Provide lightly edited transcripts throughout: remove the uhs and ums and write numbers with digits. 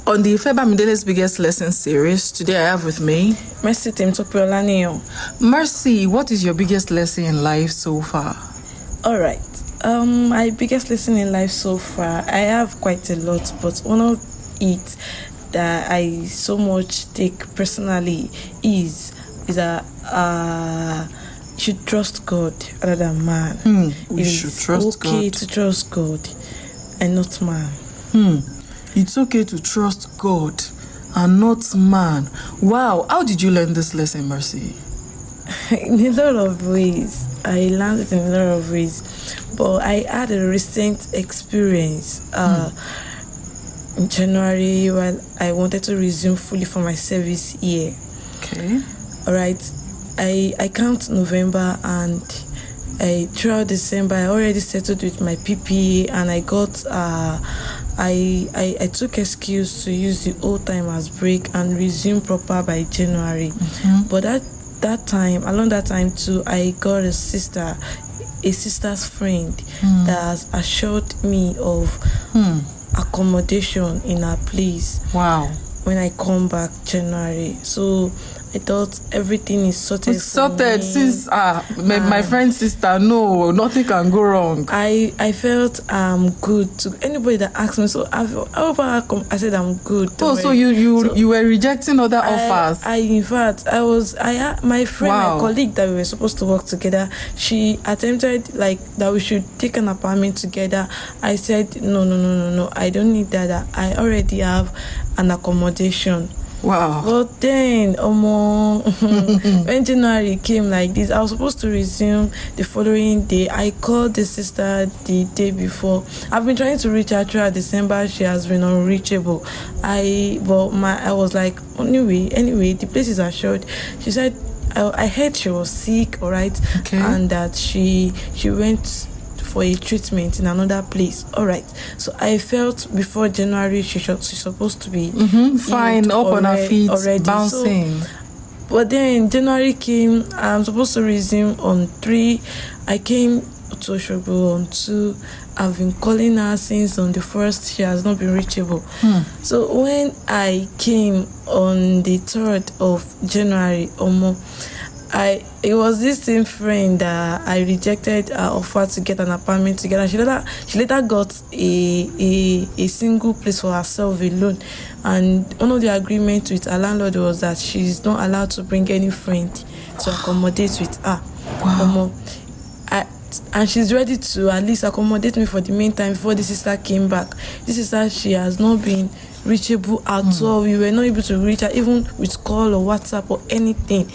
On the Febamidele's Biggest Lesson series, today I have with me Mercy Temtopiolaniyo. Mercy, what is your biggest lesson in life so far? All right. My biggest lesson in life so far, I have quite a lot, but one of it that I so much take personally is that you should trust God rather than man. We should trust God. It's okay to trust God and not man. It's okay to trust God and not man. Wow, how did you learn this lesson, Mercy? In a lot of ways. I learned it in a lot of ways. But I had a recent experience in January while I wanted to resume fully for my service year. Okay. All right. I count November and throughout December I already settled with my PPA and I got I took excuse to use the old time as break and resume proper by January. But along that time too, I got a sister's friend that has assured me of accommodation in her place. Wow. When I come back January. So I thought everything is sorted. It's sorted since my friend's sister. No, nothing can go wrong. I felt good to anybody that asked me. So I said I'm good. So you were rejecting other offers. My friend, my colleague that we were supposed to work together, she attempted that we should take an apartment together. I said no, I don't need that. I already have an accommodation. Wow. But then, when January came like this, I was supposed to resume the following day. I called the sister the day before. I've been trying to reach her throughout December. She has been unreachable. I was like, anyway, the place is assured. She said, I heard she was sick, all right, okay, and that she went for a treatment in another place. All right. So I felt before January she's supposed to be fine, up on her feet, already bouncing. So, but then January came. I'm supposed to resume on 3. I came to Oshobo on 2. I've been calling her since on the 1st. She has not been reachable. So when I came on the 3rd of January, it was this same friend that I rejected her offer to get an apartment together. She later got a single place for herself alone, and one of the agreements with her landlord was that she's not allowed to bring any friend to accommodate with her. Wow. And she's ready to at least accommodate me for the meantime before the sister came back. This sister, she has not been reachable at all. We were not able to reach her even with call or WhatsApp or anything.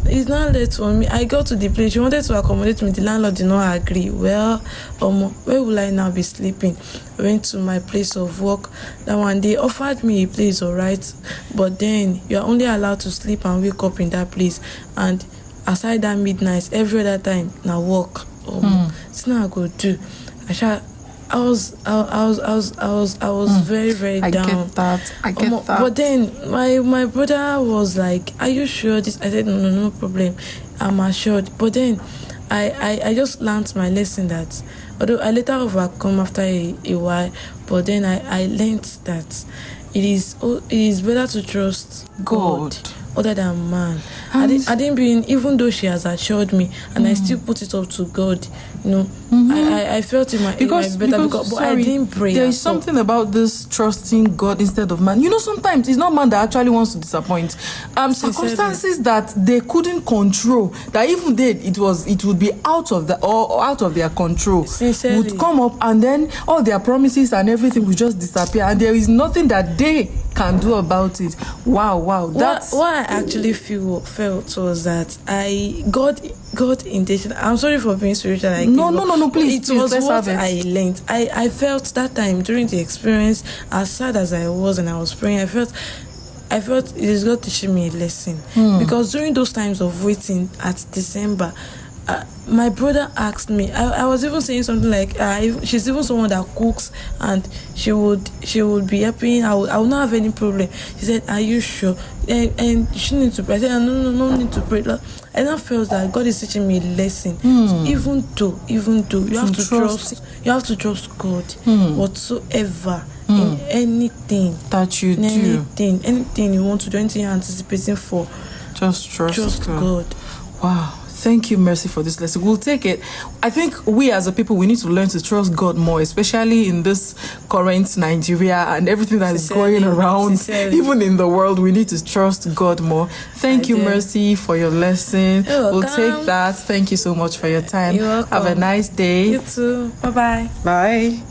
It's not late for me. I got to the place. She wanted to accommodate me. The landlord did not agree. Well, where will I now be sleeping? I went to my place of work. That one, they offered me a place, all right. But then you are only allowed to sleep and wake up in that place. And aside that midnight, every other time, now work. It's not a good do. I was very, very down. I get that. But then my brother was like, "Are you sure this?" I said, "No problem. I'm assured." But then I just learned my lesson that although I later overcome after a while, but then I learned that it is better to trust God other than man. I didn't bring, even though she has assured me, and I still put it up to God. I felt in my better because I didn't pray. There is something about this trusting God instead of man. Sometimes it's not man that actually wants to disappoint. Circumstances that they couldn't control, that even it would be out of their control, Sincerely, would come up, and then all their promises and everything will just disappear, and there is nothing that they can do about it. Wow. That's what I actually felt was that God intention. I'm sorry for being spiritual. No, please. It was what I learned. I felt that time during the experience, as sad as I was and I was praying, I felt it is God teaching me a lesson. Because during those times of waiting at December, my brother asked me. I was even saying something like, she's even someone that cooks, and she would be helping. I would not have any problem. She said, "Are you sure?" And she need to pray. I said, "No need to pray." And I felt that God is teaching me a lesson. So even though you have to trust God whatsoever in anything that you do. Anything you want to do, anything you're anticipating for. Just trust God. Wow. Thank you, Mercy, for this lesson. We'll take it. I think we as a people, we need to learn to trust God more, especially in this current Nigeria and everything that is going around. Even in the world, we need to trust God more. Thank you, Mercy, for your lesson. We'll take that. Thank you so much for your time. You're welcome. Have a nice day. You too. Bye-bye. Bye.